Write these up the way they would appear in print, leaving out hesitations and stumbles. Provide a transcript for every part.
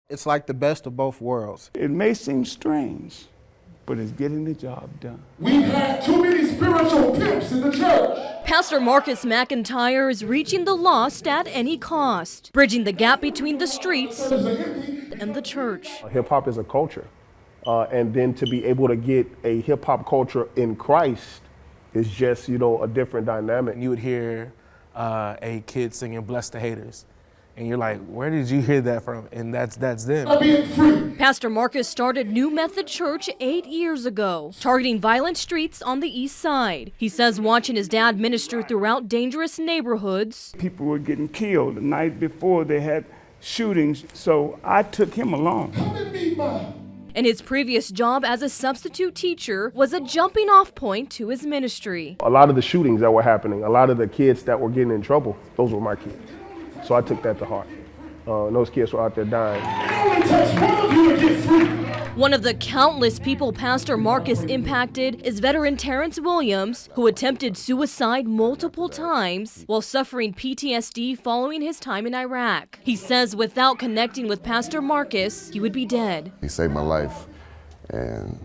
It's like the best of both worlds. It may seem strange, but it's getting the job done. We've had too many spiritual pimps in the church. Pastor Marcus McIntyre is reaching the lost at any cost, bridging the gap between the streets and the church. Hip-hop is a culture, and then to be able to get a hip-hop culture in Christ is just, a different dynamic. And you would hear a kid singing "Bless the Haters," and you're like, where did you hear that from? And that's them. Pastor Marcus started New Method Church 8 years ago, targeting violent streets on the east side. He says watching his dad minister throughout dangerous neighborhoods. People were getting killed the night before they had shootings, so I took him along. Come and meet my. And his previous job as a substitute teacher was a jumping off point to his ministry. A lot of the shootings that were happening, a lot of the kids that were getting in trouble, those were my kids. So I took that to heart. Those kids were out there dying. It only takes one of you to get free. One of the countless people Pastor Marcus impacted is veteran Terrence Williams, who attempted suicide multiple times while suffering PTSD following his time in Iraq. He says without connecting with Pastor Marcus, he would be dead. He saved my life, and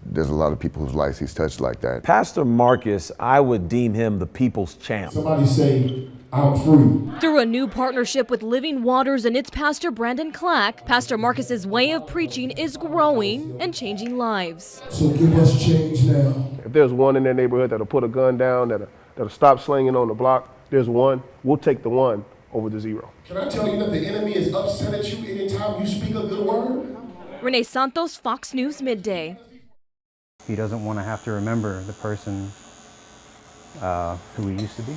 there's a lot of people whose lives he's touched like that. Pastor Marcus, I would deem him the people's champ. Somebody say, I'm free. Through a new partnership with Living Waters and its pastor Brandon Clack, Pastor Marcus's way of preaching is growing and changing lives. So give us change now. If there's one in their neighborhood that'll put a gun down, that'll stop slinging on the block, there's one, we'll take the one over the zero. Can I tell you that the enemy is upset at you anytime you speak a good word? Renee Santos, Fox News Midday. He doesn't want to have to remember the person who he used to be.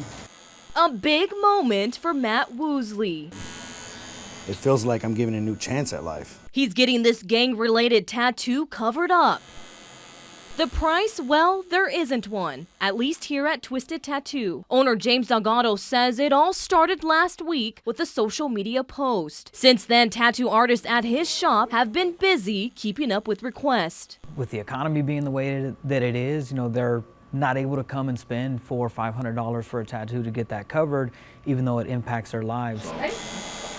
A big moment for Matt Woosley. It feels like I'm giving a new chance at life. He's getting this gang-related tattoo covered up. The price? Well, there isn't one, at least here at Twisted Tattoo. Owner James Delgado says it all started last week with a social media post. Since then, tattoo artists at his shop have been busy keeping up with requests. With the economy being the way that it is, they're not able to come and spend $400 or $500 for a tattoo to get that covered, even though it impacts their lives.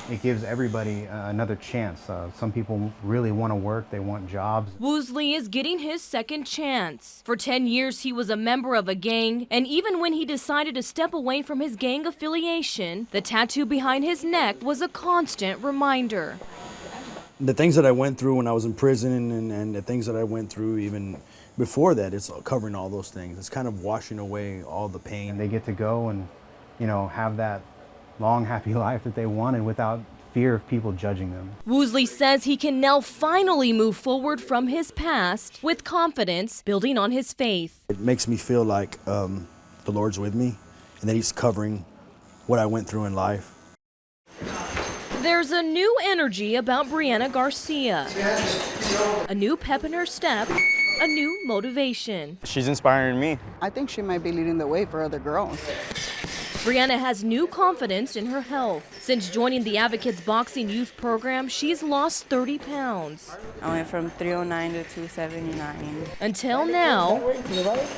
It gives everybody another chance. Some people really want to work, they want jobs. Woosley is getting his second chance. For 10 years, he was a member of a gang, and even when he decided to step away from his gang affiliation, the tattoo behind his neck was a constant reminder. The things that I went through when I was in prison and the things that I went through even before that, it's covering all those things. It's kind of washing away all the pain. And they get to go and, have that long, happy life that they wanted without fear of people judging them. Woosley says he can now finally move forward from his past with confidence, building on his faith. It makes me feel like the Lord's with me and that he's covering what I went through in life. There's a new energy about Brianna Garcia, a new pep in her step, a new motivation. She's inspiring me. I think she might be leading the way for other girls. Brianna has new confidence in her health. Since joining the Advocates Boxing Youth Program, she's lost 30 pounds. I went from 309 to 279. Until now,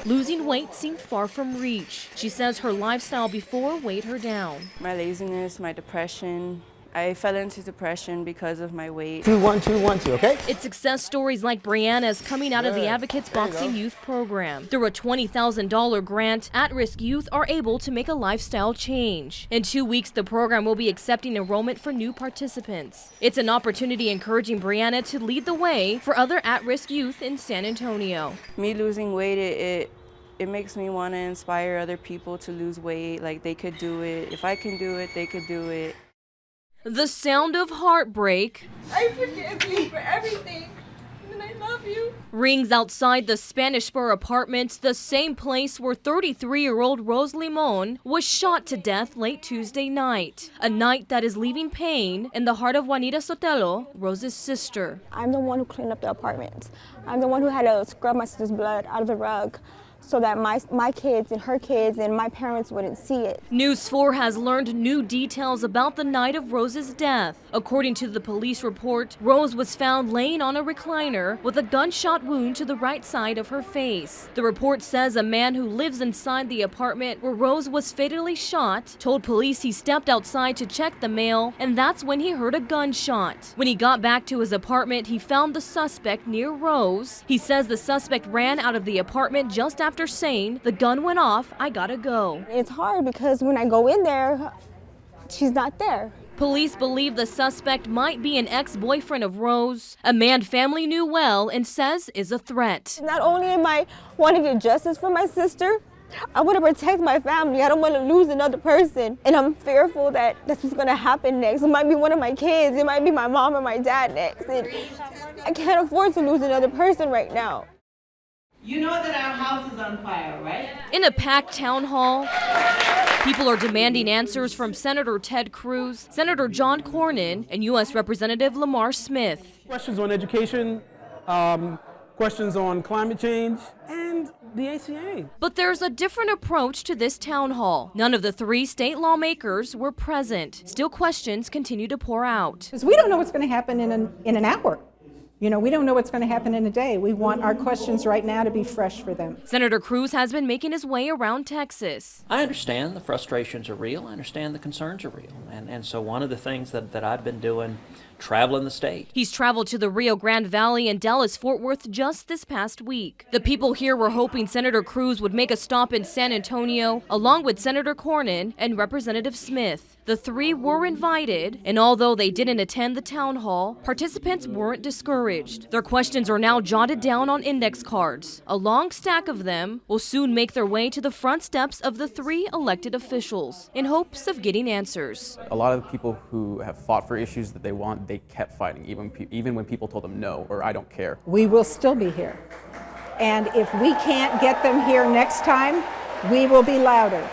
losing weight seemed far from reach. She says her lifestyle before weighed her down. My laziness, my depression. I fell into depression because of my weight. 2-1-2-1-2, okay? It's success stories like Brianna's coming out of the Advocates Boxing Youth Program. Through a $20,000 grant, at-risk youth are able to make a lifestyle change. In 2 weeks, the program will be accepting enrollment for new participants. It's an opportunity encouraging Brianna to lead the way for other at-risk youth in San Antonio. Me losing weight, it makes me want to inspire other people to lose weight. Like, they could do it. If I can do it, they could do it. The sound of heartbreak I forgive you for everything, and I love you. rings outside the Spanish Spur Apartments, the same place where 33-year-old Rose Limon was shot to death late Tuesday night. A night that is leaving pain in the heart of Juanita Sotelo, Rose's sister. I'm the one who cleaned up the apartment. I'm the one who had to scrub my sister's blood out of the rug so that my kids and her kids and my parents wouldn't see it. News 4 has learned new details about the night of Rose's death. According to the police report, Rose was found laying on a recliner with a gunshot wound to the right side of her face. The report says a man who lives inside the apartment where Rose was fatally shot told police he stepped outside to check the mail, and that's when he heard a gunshot. When he got back to his apartment, he found the suspect near Rose. He says the suspect ran out of the apartment just after saying, "The gun went off, I gotta go." It's hard because when I go in there, she's not there. Police believe the suspect might be an ex-boyfriend of Rose, a man family knew well and says is a threat. Not only am I wanting to get justice for my sister, I want to protect my family. I don't want to lose another person. And I'm fearful that that's what's going to happen next. It might be one of my kids. It might be my mom or my dad next. And I can't afford to lose another person right now. You know that our house is on fire, right? In a packed town hall, people are demanding answers from Senator Ted Cruz, Senator John Cornyn, and U.S. Representative Lamar Smith. Questions on education, questions on climate change, and the ACA. But there's a different approach to this town hall. None of the 3 state lawmakers were present. Still, questions continue to pour out. Because we don't know what's going to happen in an hour. You know, we don't know what's going to happen in a day. We want our questions right now to be fresh for them. Senator Cruz has been making his way around Texas. I understand the frustrations are real. I understand the concerns are real. And so one of the things that I've been doing, traveling the state. He's traveled to the Rio Grande Valley and Dallas-Fort Worth just this past week. The people here were hoping Senator Cruz would make a stop in San Antonio, along with Senator Cornyn and Representative Smith. The 3 were invited, and although they didn't attend the town hall, participants weren't discouraged. Their questions are now jotted down on index cards. A long stack of them will soon make their way to the front steps of the 3 elected officials in hopes of getting answers. A lot of the people who have fought for issues that they want, they kept fighting, even when people told them no or I don't care. We will still be here. And if we can't get them here next time, we will be louder.